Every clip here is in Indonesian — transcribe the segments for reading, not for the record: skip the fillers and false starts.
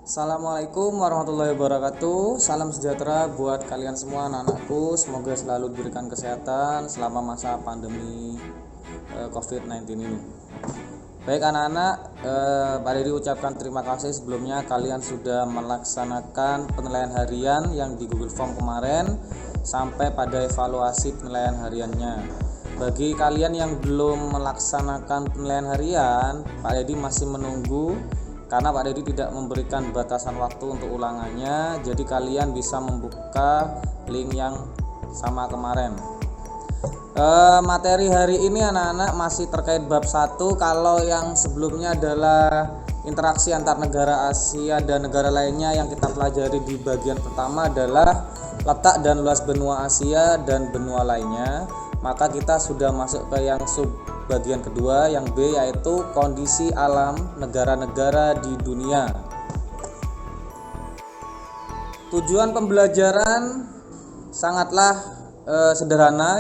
Assalamualaikum warahmatullahi wabarakatuh. Salam sejahtera buat kalian semua anak-anakku. Semoga selalu diberikan kesehatan selama masa pandemi COVID-19 ini. Baik anak-anak, Pak Dedi ucapkan terima kasih sebelumnya kalian sudah melaksanakan penilaian harian yang di Google Form kemarin sampai pada evaluasi penilaian hariannya. Bagi kalian yang belum melaksanakan penilaian harian, Pak Dedi masih menunggu karena Pak Dedi tidak memberikan batasan waktu untuk ulangannya. Jadi kalian bisa membuka link yang sama kemarin. Materi hari ini anak-anak masih terkait bab 1. Kalau yang sebelumnya adalah interaksi antar negara Asia dan negara lainnya, yang kita pelajari di bagian pertama adalah letak dan luas benua Asia dan benua lainnya. Maka kita sudah masuk ke yang sub bagian kedua, yang B, yaitu kondisi alam negara-negara di dunia. Tujuan pembelajaran sangatlah sederhana,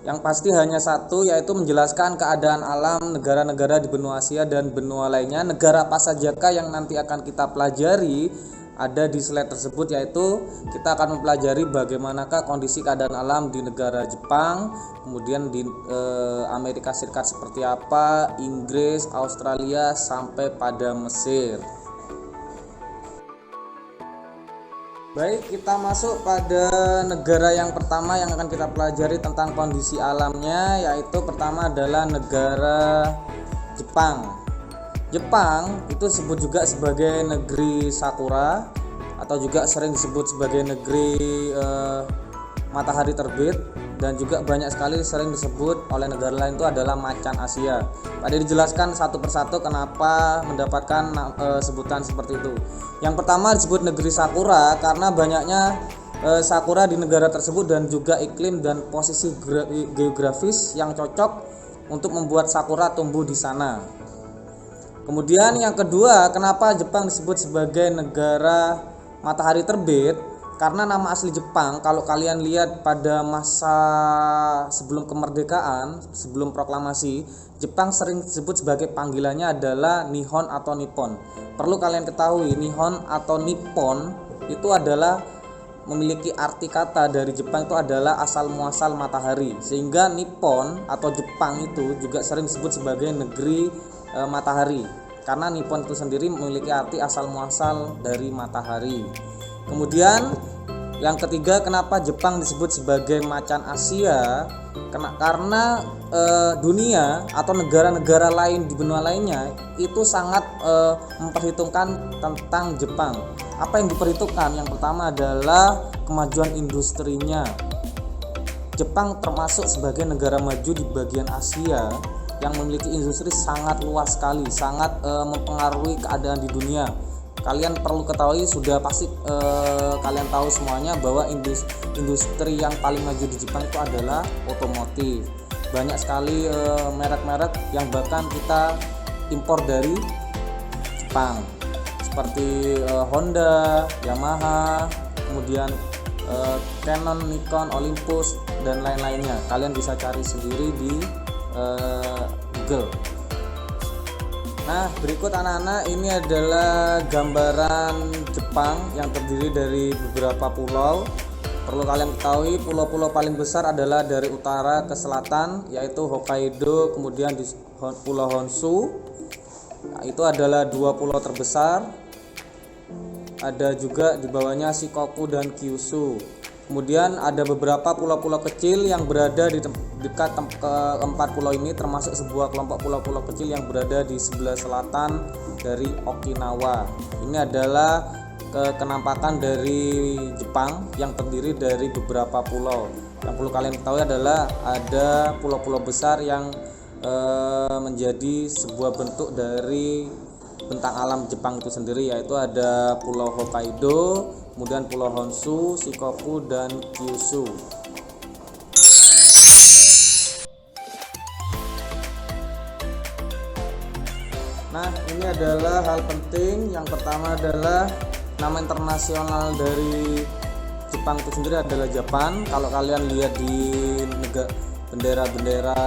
yang pasti hanya satu, yaitu menjelaskan keadaan alam negara-negara di benua Asia dan benua lainnya. Negara apa sajakah yang nanti akan kita pelajari ada di slide tersebut, yaitu kita akan mempelajari bagaimanakah kondisi keadaan alam di negara Jepang, kemudian di Amerika Serikat seperti apa, Inggris, Australia, sampai pada Mesir. Baik, kita masuk pada negara yang pertama yang akan kita pelajari tentang kondisi alamnya, yaitu pertama adalah negara Jepang. Jepang itu disebut juga sebagai negeri sakura atau juga sering disebut sebagai negeri matahari terbit, dan juga banyak sekali sering disebut oleh negara lain itu adalah macan Asia. Tadi dijelaskan satu persatu kenapa mendapatkan sebutan seperti itu. Yang pertama disebut negeri sakura karena banyaknya sakura di negara tersebut dan juga iklim dan posisi geografis yang cocok untuk membuat sakura tumbuh di sana. Kemudian yang kedua, kenapa Jepang disebut sebagai negara matahari terbit? Karena nama asli Jepang, kalau kalian lihat pada masa sebelum kemerdekaan, sebelum proklamasi, Jepang sering disebut sebagai panggilannya adalah Nihon atau Nippon. Perlu kalian ketahui, Nihon atau Nippon itu adalah memiliki arti kata dari Jepang itu adalah asal muasal matahari, sehingga Nippon atau Jepang itu juga sering disebut sebagai negeri matahari, karena Nippon itu sendiri memiliki arti asal muasal dari matahari. Kemudian yang ketiga, kenapa Jepang disebut sebagai macan Asia? Karena dunia atau negara-negara lain di benua lainnya itu sangat memperhitungkan tentang Jepang. Apa yang diperhitungkan? Yang pertama adalah kemajuan industrinya. Jepang termasuk sebagai negara maju di bagian Asia yang memiliki industri sangat luas sekali, sangat mempengaruhi keadaan di dunia. Kalian perlu ketahui, sudah pasti kalian tahu semuanya bahwa industri yang paling maju di Jepang itu adalah otomotif. Banyak sekali merek-merek yang bahkan kita impor dari Jepang, seperti Honda, Yamaha, kemudian Canon, Nikon, Olympus, dan lain-lainnya. Kalian bisa cari sendiri di Google. Nah, berikut anak-anak, ini adalah gambaran Jepang yang terdiri dari beberapa pulau. Perlu kalian ketahui, pulau-pulau paling besar adalah dari utara ke selatan, yaitu Hokkaido, kemudian di Pulau Honshu. Nah, itu adalah dua pulau terbesar. Ada juga di bawahnya Shikoku dan Kyushu. Kemudian ada beberapa pulau-pulau kecil yang berada di dekat keempat pulau ini, termasuk sebuah kelompok pulau-pulau kecil yang berada di sebelah selatan dari Okinawa. Ini adalah kenampakan dari Jepang yang terdiri dari beberapa pulau. Yang perlu kalian ketahui adalah ada pulau-pulau besar yang menjadi sebuah bentuk dari bentang alam Jepang itu sendiri, yaitu ada Pulau Hokkaido, kemudian Pulau Honshu, Shikoku, dan Kyushu. Nah, ini adalah hal penting. Yang pertama adalah nama internasional dari Jepang itu sendiri adalah Japan. Kalau kalian lihat di bendera-bendera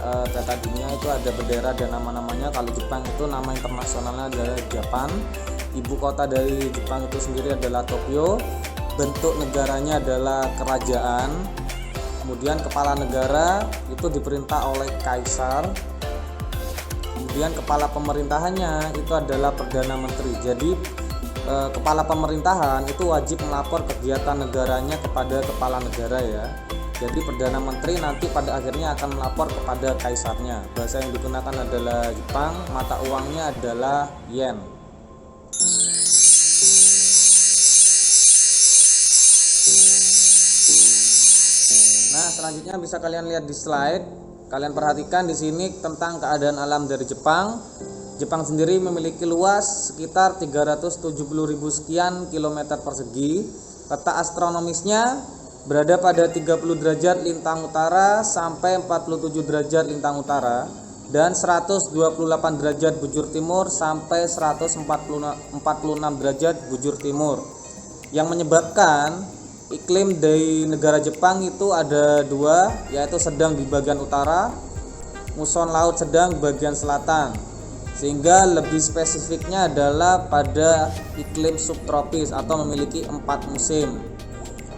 peta dunia itu ada bendera dan nama-namanya. Kalau Jepang itu nama internasionalnya adalah Japan. ibu kota dari Jepang itu sendiri adalah Tokyo. Bentuk negaranya adalah kerajaan. Kemudian kepala negara itu diperintah oleh kaisar. Kemudian kepala pemerintahannya itu adalah perdana menteri. Jadi kepala pemerintahan itu wajib melapor kegiatan negaranya kepada kepala negara ya. Jadi perdana menteri nanti pada akhirnya akan melapor kepada kaisarnya. Bahasa yang digunakan adalah Jepang, mata uangnya adalah yen. Nah, selanjutnya bisa kalian lihat di slide. Kalian perhatikan di sini tentang keadaan alam dari Jepang. Jepang sendiri memiliki luas sekitar 370.000 sekian kilometer persegi. Letak astronomisnya berada pada 30 derajat lintang utara sampai 47 derajat lintang utara dan 128 derajat bujur timur sampai 146 derajat bujur timur. Yang menyebabkan iklim dari negara Jepang itu ada dua, yaitu sedang di bagian utara, muson laut sedang di bagian selatan. Sehingga lebih spesifiknya adalah pada iklim subtropis atau memiliki 4 musim.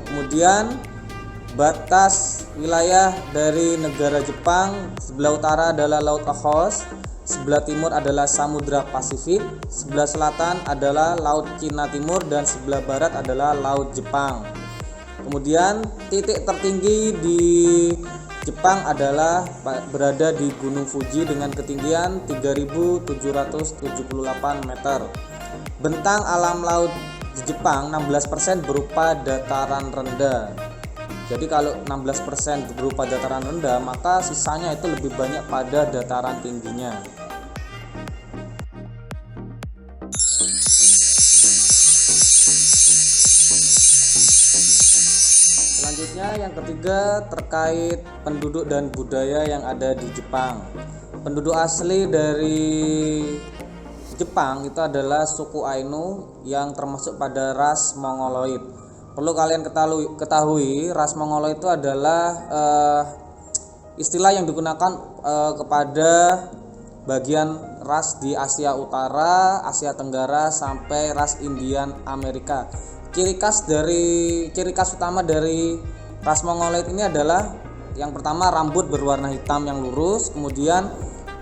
Kemudian batas wilayah dari negara Jepang, sebelah utara adalah Laut Okhotsk, sebelah timur adalah Samudra Pasifik, sebelah selatan adalah Laut Cina Timur, dan sebelah barat adalah Laut Jepang. Kemudian titik tertinggi di Jepang adalah berada di Gunung Fuji dengan ketinggian 3.778 meter. Bentang alam laut di Jepang 16% berupa dataran rendah. Jadi kalau 16% berupa dataran rendah, maka sisanya itu lebih banyak pada dataran tingginya. Selanjutnya yang ketiga terkait penduduk dan budaya yang ada di Jepang. Penduduk asli dari Jepang itu adalah suku Ainu yang termasuk pada ras Mongoloid. Perlu kalian ketahui ras Mongoloid itu adalah istilah yang digunakan kepada bagian ras di Asia Utara, Asia Tenggara sampai ras Indian Amerika. Ciri khas utama dari ras Mongoloid ini adalah yang pertama rambut berwarna hitam yang lurus, kemudian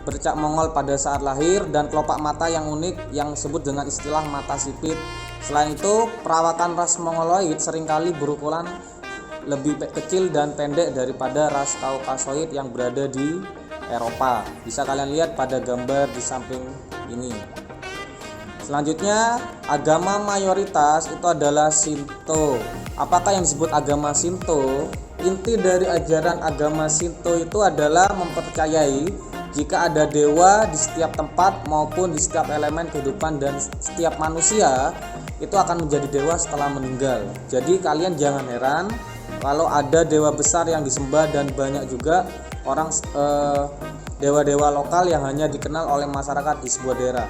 bercak Mongol pada saat lahir, dan kelopak mata yang unik yang disebut dengan istilah mata sipit. Selain itu, perawakan ras Mongoloid seringkali berukuran lebih kecil dan pendek daripada ras Kaukasoid yang berada di Eropa. Bisa kalian lihat pada gambar di samping ini. Selanjutnya, agama mayoritas itu adalah Shinto. Apakah yang disebut agama Shinto? Inti dari ajaran agama Shinto itu adalah mempercayai jika ada dewa di setiap tempat maupun di setiap elemen kehidupan, dan setiap manusia itu akan menjadi dewa setelah meninggal. Jadi kalian jangan heran kalau ada dewa besar yang disembah dan banyak juga orang dewa-dewa lokal yang hanya dikenal oleh masyarakat di sebuah daerah.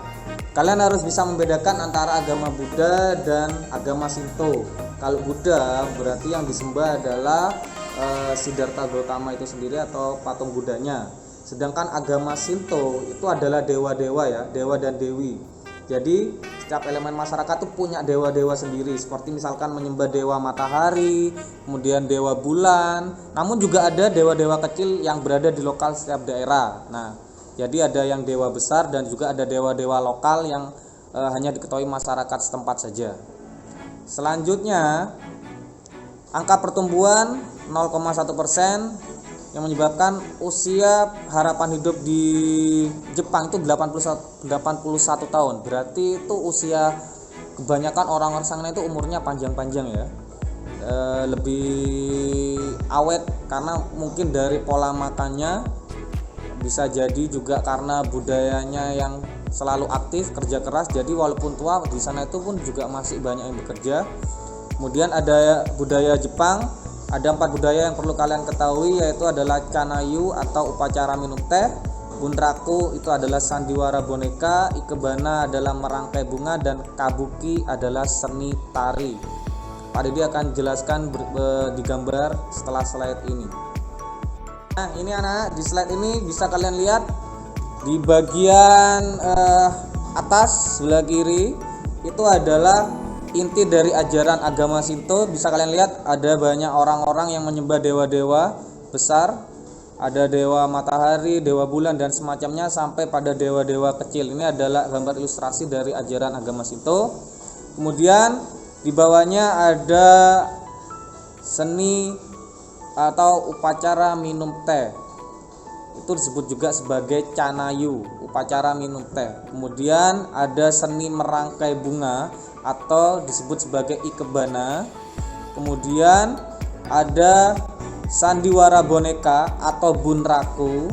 Kalian harus bisa membedakan antara agama Buddha dan agama Shinto. Kalau Buddha berarti yang disembah adalah Siddhartha Gautama itu sendiri atau patung Buddhanya. Sedangkan agama Shinto itu adalah dewa-dewa ya, dewa dan dewi. Jadi setiap elemen masyarakat itu punya dewa-dewa sendiri, seperti misalkan menyembah dewa matahari, kemudian dewa bulan. Namun juga ada dewa-dewa kecil yang berada di lokal setiap daerah. Nah, jadi ada yang dewa besar dan juga ada dewa-dewa lokal yang hanya diketahui masyarakat setempat saja. Selanjutnya, angka pertumbuhan 0,1% yang menyebabkan usia harapan hidup di Jepang itu 81 tahun. Berarti itu usia kebanyakan orang-orang sana itu umurnya panjang-panjang ya. Lebih awet karena mungkin dari pola makannya, bisa jadi juga karena budayanya yang selalu aktif, kerja keras. Jadi walaupun tua di sana itu pun juga masih banyak yang bekerja. Kemudian ada budaya Jepang. Ada 4 budaya yang perlu kalian ketahui, yaitu adalah Chanayu atau upacara minum teh, Bunraku itu adalah sandiwara boneka, Ikebana adalah merangkai bunga, dan Kabuki adalah seni tari. Pak Didi akan jelaskan di gambar setelah slide ini. Nah ini anak, di slide ini bisa kalian lihat di bagian atas sebelah kiri itu adalah inti dari ajaran agama Shinto. Bisa kalian lihat ada banyak orang-orang yang menyembah dewa-dewa besar, ada dewa matahari, dewa bulan dan semacamnya sampai pada dewa-dewa kecil. Ini adalah gambar ilustrasi dari ajaran agama Shinto. Kemudian di bawahnya ada seni atau upacara minum teh. Itu disebut juga sebagai canayu, upacara minum teh. Kemudian ada seni merangkai bunga atau disebut sebagai ikebana. Kemudian ada sandiwara boneka atau bunraku.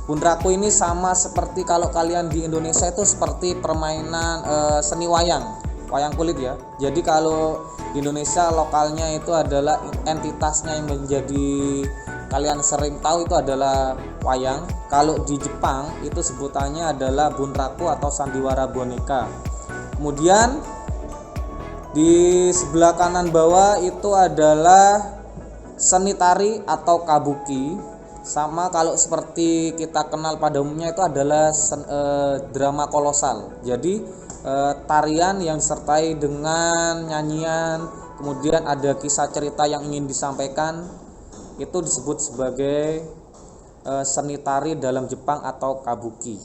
Bunraku ini sama seperti kalau kalian di Indonesia itu seperti permainan seni wayang kulit ya. Jadi kalau di Indonesia lokalnya itu adalah entitasnya yang menjadi kalian sering tahu itu adalah wayang. Kalau di Jepang itu sebutannya adalah bunraku atau sandiwara boneka. Kemudian di sebelah kanan bawah itu adalah seni tari atau kabuki. Sama kalau seperti kita kenal pada umumnya itu adalah drama kolosal. Jadi tarian yang disertai dengan nyanyian, kemudian ada kisah cerita yang ingin disampaikan, itu disebut sebagai seni tari dalam Jepang atau kabuki.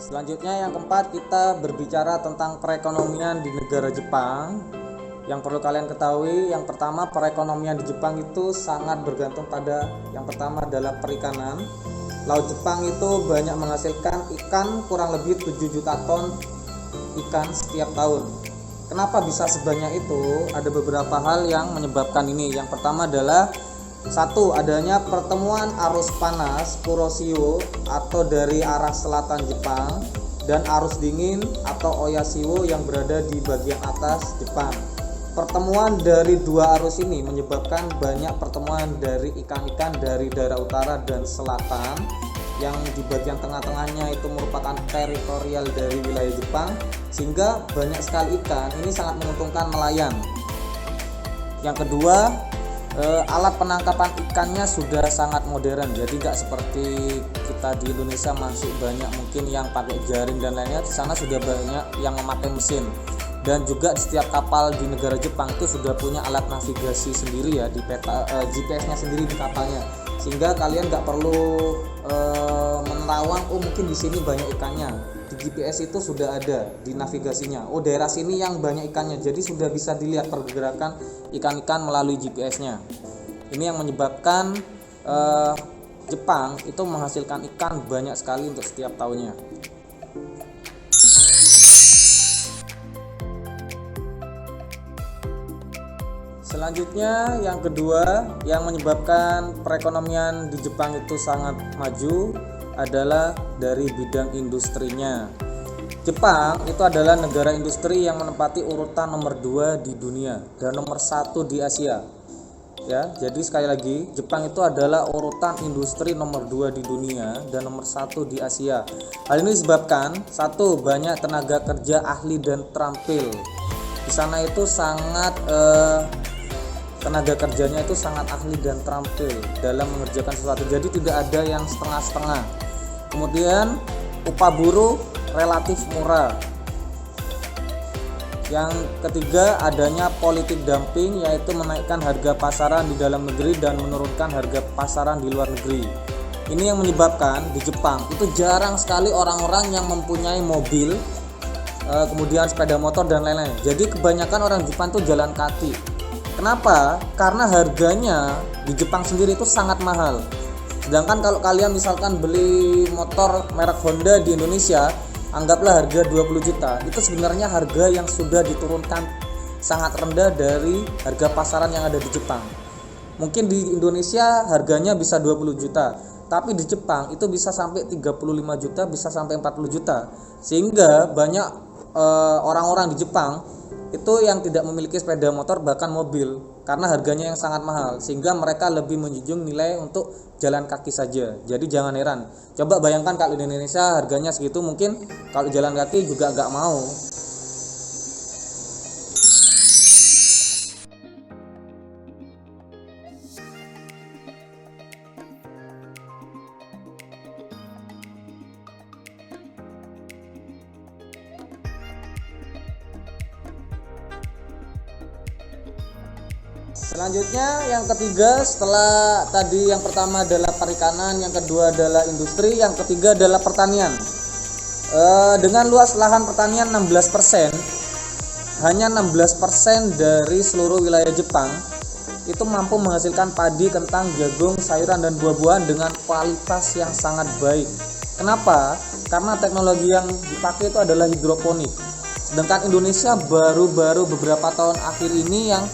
Selanjutnya yang keempat, kita berbicara tentang perekonomian di negara Jepang. Yang perlu kalian ketahui, yang pertama, perekonomian di Jepang itu sangat bergantung pada yang pertama adalah perikanan. Laut Jepang itu banyak menghasilkan ikan, kurang lebih 7 juta ton ikan setiap tahun. Kenapa bisa sebanyak itu? Ada beberapa hal yang menyebabkan ini. Yang pertama adalah satu, adanya pertemuan arus panas Kuroshio atau dari arah selatan Jepang dan arus dingin atau Oyashio yang berada di bagian atas Jepang. Pertemuan dari dua arus ini menyebabkan banyak pertemuan dari ikan-ikan dari daerah utara dan selatan, yang di bagian tengah-tengahnya itu merupakan teritorial dari wilayah Jepang, sehingga banyak sekali ikan. Ini sangat menguntungkan nelayan. Yang kedua, alat penangkapan ikannya sudah sangat modern, jadi nggak seperti kita di Indonesia masih banyak mungkin yang pakai jaring dan lainnya. Di sana sudah banyak yang memakai mesin, dan juga setiap kapal di negara Jepang itu sudah punya alat navigasi sendiri ya, di peta GPS-nya sendiri di kapalnya, sehingga kalian nggak perlu menerawang, oh mungkin di sini banyak ikannya. Di GPS itu sudah ada di navigasinya, oh daerah sini yang banyak ikannya, jadi sudah bisa dilihat pergerakan ikan-ikan melalui GPS-nya. Ini yang menyebabkan Jepang itu menghasilkan ikan banyak sekali untuk setiap tahunnya. Selanjutnya yang kedua yang menyebabkan perekonomian di Jepang itu sangat maju adalah dari bidang industrinya. Jepang itu adalah negara industri yang menempati urutan nomor 2 di dunia dan nomor 1 di Asia. Ya, jadi sekali lagi, Jepang itu adalah urutan industri nomor 2 di dunia dan nomor 1 di Asia. Hal ini disebabkan satu, banyak tenaga kerja ahli dan terampil. Di sana itu sangat tenaga kerjanya itu sangat ahli dan terampil dalam mengerjakan sesuatu. Jadi tidak ada yang setengah-setengah. Kemudian upah buruh relatif murah. Yang ketiga, adanya politik dumping, yaitu menaikkan harga pasaran di dalam negeri dan menurunkan harga pasaran di luar negeri. Ini yang menyebabkan di Jepang itu jarang sekali orang-orang yang mempunyai mobil, kemudian sepeda motor dan lain-lain. Jadi kebanyakan orang Jepang itu jalan kaki. Kenapa? Karena harganya di Jepang sendiri itu sangat mahal. Sedangkan kalau kalian misalkan beli motor merek Honda di Indonesia, anggaplah harga 20 juta, itu sebenarnya harga yang sudah diturunkan sangat rendah dari harga pasaran yang ada di Jepang. Mungkin di Indonesia harganya bisa 20 juta, tapi di Jepang itu bisa sampai 35 juta, bisa sampai 40 juta. Sehingga banyak orang-orang di Jepang itu yang tidak memiliki sepeda motor bahkan mobil karena harganya yang sangat mahal, sehingga mereka lebih menjunjung nilai untuk jalan kaki saja. Jadi jangan heran, coba bayangkan kalau di Indonesia harganya segitu, mungkin kalau jalan kaki juga nggak mau. Selanjutnya yang ketiga, setelah tadi yang pertama adalah perikanan, yang kedua adalah industri, yang ketiga adalah pertanian. Dengan luas lahan pertanian 16%, hanya 16% dari seluruh wilayah Jepang itu mampu menghasilkan padi, kentang, jagung, sayuran dan buah-buahan dengan kualitas yang sangat baik. Kenapa? Karena teknologi yang dipakai itu adalah hidroponik. Sedangkan Indonesia baru-baru beberapa tahun akhir ini yang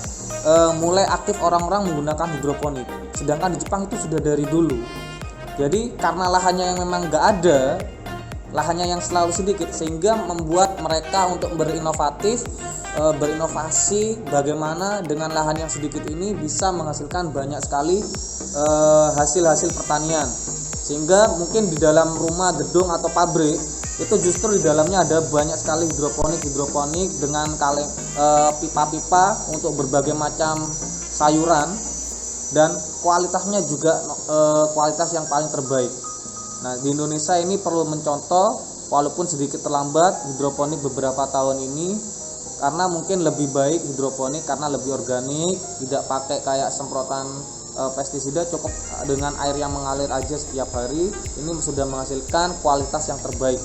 mulai aktif orang-orang menggunakan hidroponik. Sedangkan di Jepang itu sudah dari dulu. Jadi karena lahannya yang memang nggak ada, lahannya yang selalu sedikit, sehingga membuat mereka untuk berinovasi bagaimana dengan lahan yang sedikit ini bisa menghasilkan banyak sekali hasil-hasil pertanian. Sehingga mungkin di dalam rumah, gedung atau pabrik itu justru di dalamnya ada banyak sekali hidroponik dengan pipa-pipa untuk berbagai macam sayuran, dan kualitasnya juga kualitas yang paling terbaik. Nah, di Indonesia ini perlu mencontoh, walaupun sedikit terlambat hidroponik beberapa tahun ini, karena mungkin lebih baik hidroponik karena lebih organik, tidak pakai kayak semprotan pestisida, cukup dengan air yang mengalir aja setiap hari. Ini sudah menghasilkan kualitas yang terbaik.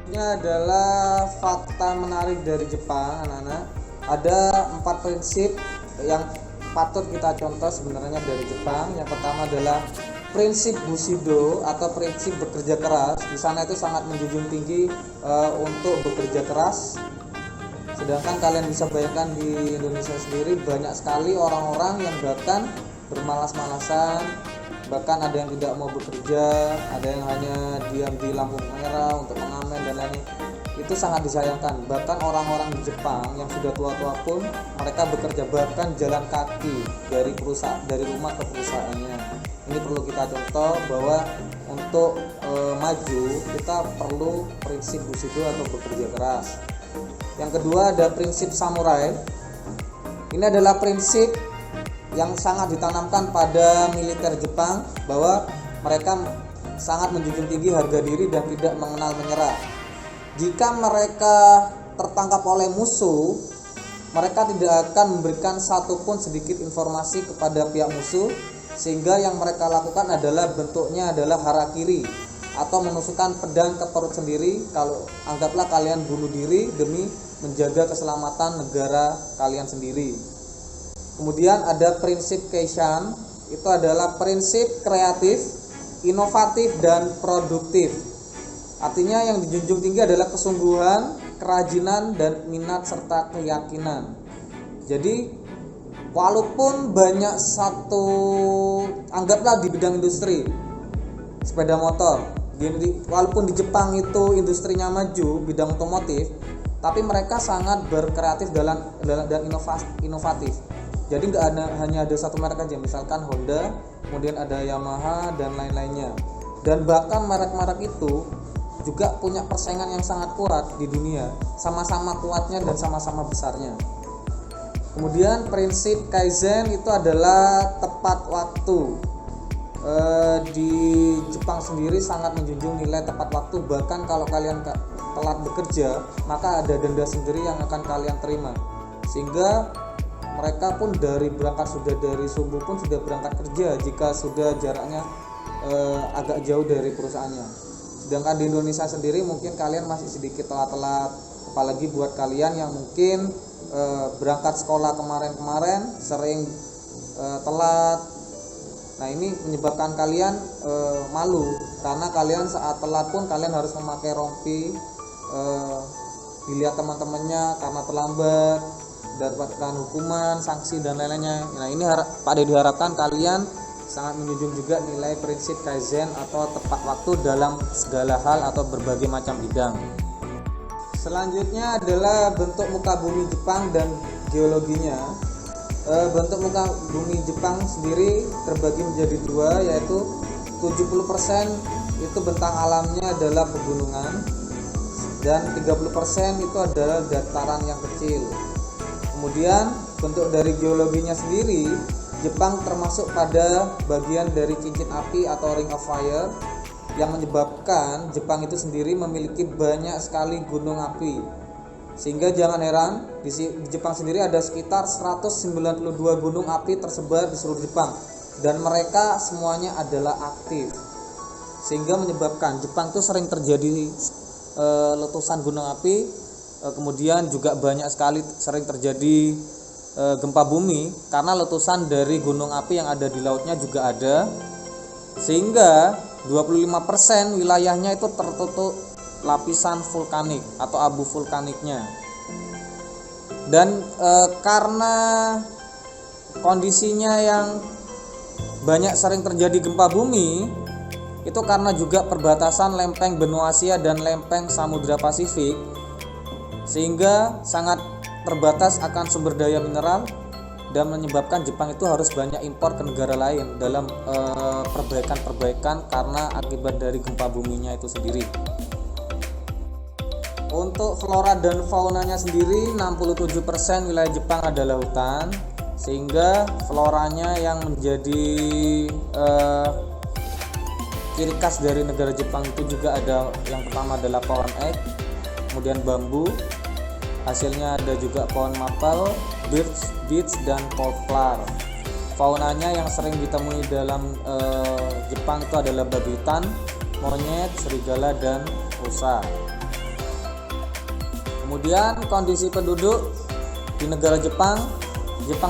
Ini adalah fakta menarik dari Jepang, anak-anak. Ada 4 prinsip yang patut kita contoh sebenarnya dari Jepang. Yang pertama adalah prinsip Bushido atau prinsip bekerja keras. Di sana itu sangat menjunjung tinggi untuk bekerja keras. Sedangkan kalian bisa bayangkan di Indonesia sendiri banyak sekali orang-orang yang bahkan bermalas-malasan, bahkan ada yang tidak mau bekerja, ada yang hanya diam di lampu merah untuk mengamen dan lain-lain. Itu sangat disayangkan. Bahkan orang-orang di Jepang yang sudah tua-tua pun mereka bekerja, bahkan jalan kaki dari rumah ke perusahaannya. Ini perlu kita contoh bahwa untuk maju kita perlu prinsip Bushido atau bekerja keras. Yang kedua ada prinsip samurai. Ini adalah prinsip yang sangat ditanamkan pada militer Jepang, bahwa mereka sangat menjunjung tinggi harga diri dan tidak mengenal menyerah. Jika mereka tertangkap oleh musuh, mereka tidak akan memberikan satupun sedikit informasi kepada pihak musuh, sehingga yang mereka lakukan adalah bentuknya adalah harakiri atau menusukkan pedang ke perut sendiri. Kalau anggaplah kalian bunuh diri demi menjaga keselamatan negara kalian sendiri. Kemudian ada prinsip Keishan, itu adalah prinsip kreatif, inovatif dan produktif. Artinya yang dijunjung tinggi adalah kesungguhan, kerajinan dan minat serta keyakinan. Jadi walaupun banyak anggaplah di bidang industri sepeda motor, walaupun di Jepang itu industrinya maju bidang otomotif, tapi mereka sangat berkreatif dan inovatif. Jadi hanya ada satu merek aja, misalkan Honda, kemudian ada Yamaha dan lain-lainnya. Dan bahkan merek-merek itu juga punya persaingan yang sangat kuat di dunia, sama-sama kuatnya dan sama-sama besarnya. Kemudian prinsip Kaizen itu adalah tepat waktu. Di Jepang sendiri sangat menjunjung nilai tepat waktu. Bahkan kalau kalian telat bekerja, maka ada denda sendiri yang akan kalian terima. Sehingga mereka pun dari subuh pun sudah berangkat kerja jika sudah jaraknya agak jauh dari perusahaannya. Sedangkan di Indonesia sendiri mungkin kalian masih sedikit telat-telat, apalagi buat kalian yang mungkin berangkat sekolah kemarin sering telat. Nah, ini menyebabkan kalian malu, karena kalian saat telat pun kalian harus memakai rompi, dilihat teman-temannya karena terlambat, dapatkan hukuman, sanksi dan lain-lainnya. Nah, ini pada diharapkan kalian sangat menjunjung juga nilai prinsip Kaizen atau tepat waktu dalam segala hal atau berbagai macam bidang. Selanjutnya adalah bentuk muka bumi Jepang dan geologinya. Bentuk muka bumi Jepang sendiri terbagi menjadi dua, yaitu 70% itu bentang alamnya adalah pegunungan dan 30% itu adalah dataran yang kecil. Kemudian bentuk dari geologinya sendiri, Jepang termasuk pada bagian dari cincin api atau ring of fire, yang menyebabkan Jepang itu sendiri memiliki banyak sekali gunung api. Sehingga jangan heran di Jepang sendiri ada sekitar 192 gunung api tersebar di seluruh Jepang dan mereka semuanya adalah aktif, sehingga menyebabkan Jepang itu sering terjadi letusan gunung api, kemudian juga banyak sekali sering terjadi gempa bumi karena letusan dari gunung api yang ada di lautnya juga ada, sehingga 25% wilayahnya itu tertutup lapisan vulkanik atau abu vulkaniknya. Dan karena kondisinya yang banyak sering terjadi gempa bumi, itu karena juga perbatasan lempeng benua Asia dan lempeng Samudra Pasifik, sehingga sangat terbatas akan sumber daya mineral dan menyebabkan Jepang itu harus banyak impor ke negara lain dalam perbaikan-perbaikan karena akibat dari gempa buminya itu sendiri. Untuk flora dan faunanya sendiri, 67% wilayah Jepang adalah hutan, sehingga floranya yang menjadi ciri khas dari negara Jepang itu juga ada, yang pertama adalah pohon ek, kemudian bambu, hasilnya ada juga pohon maple, beech dan poplar. Faunanya yang sering ditemui dalam Jepang itu adalah babi hutan, monyet, serigala dan rusa. Kemudian kondisi penduduk di negara Jepang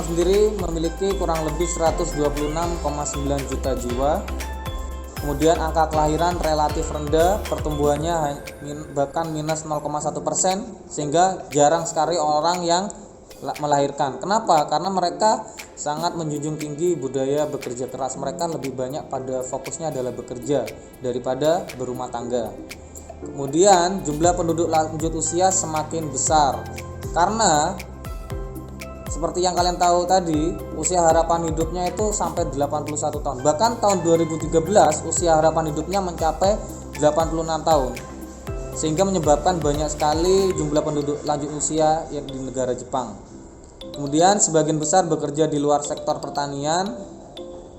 sendiri memiliki kurang lebih 126,9 juta jiwa. Kemudian angka kelahiran relatif rendah, pertumbuhannya bahkan minus 0,1%, sehingga jarang sekali orang yang melahirkan. Kenapa? Karena mereka sangat menjunjung tinggi budaya bekerja keras. Mereka lebih banyak pada fokusnya adalah bekerja daripada berumah tangga. Kemudian jumlah penduduk lanjut usia semakin besar karena seperti yang kalian tahu tadi, usia harapan hidupnya itu sampai 81 tahun. Bahkan tahun 2013 usia harapan hidupnya mencapai 86 tahun. Sehingga menyebabkan banyak sekali jumlah penduduk lanjut usia yang di negara Jepang. Kemudian sebagian besar bekerja di luar sektor pertanian.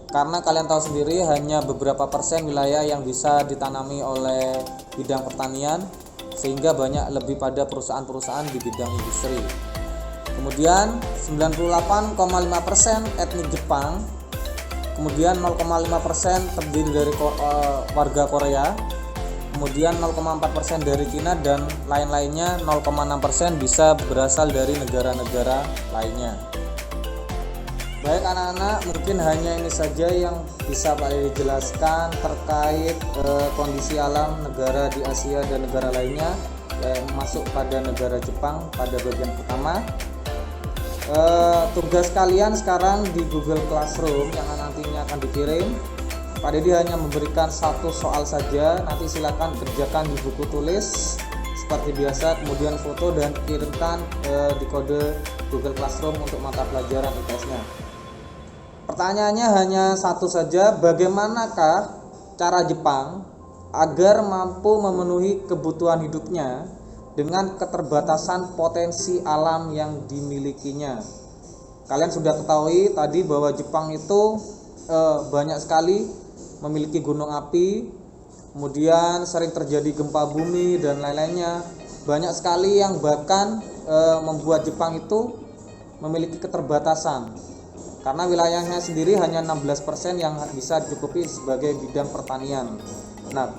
Karena kalian tahu sendiri hanya beberapa persen wilayah yang bisa ditanami oleh bidang pertanian, sehingga banyak lebih pada perusahaan-perusahaan di bidang industri. Kemudian 98,5% etnik Jepang, kemudian 0,5% terdiri dari warga Korea, kemudian 0,4% dari Cina, dan lain-lainnya 0,6% bisa berasal dari negara-negara lainnya. Baik anak-anak, mungkin hanya ini saja yang bisa Pak Dede jelaskan terkait kondisi alam negara di Asia dan negara lainnya yang masuk pada negara Jepang pada bagian pertama. Tugas kalian sekarang di Google Classroom yang nantinya akan dikirim, Pak Dede hanya memberikan satu soal saja. Nanti silakan kerjakan di buku tulis seperti biasa, kemudian foto dan kirimkan di kode Google Classroom untuk mata pelajaran IPS-nya. Pertanyaannya hanya satu saja, bagaimanakah cara Jepang agar mampu memenuhi kebutuhan hidupnya dengan keterbatasan potensi alam yang dimilikinya? Kalian sudah ketahui tadi bahwa Jepang itu banyak sekali memiliki gunung api, kemudian sering terjadi gempa bumi dan lain-lainnya. Banyak sekali yang bahkan membuat Jepang itu memiliki keterbatasan karena wilayahnya sendiri hanya 16% yang bisa dicukupi sebagai bidang pertanian. Nah,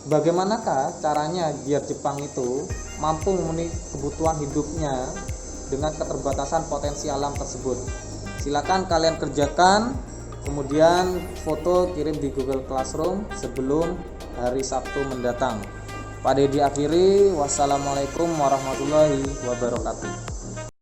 bagaimanakah caranya biar Jepang itu mampu memenuhi kebutuhan hidupnya dengan keterbatasan potensi alam tersebut? Silakan kalian kerjakan, kemudian foto kirim di Google Classroom sebelum hari Sabtu mendatang. Pak Dede akhiri, wassalamualaikum warahmatullahi wabarakatuh.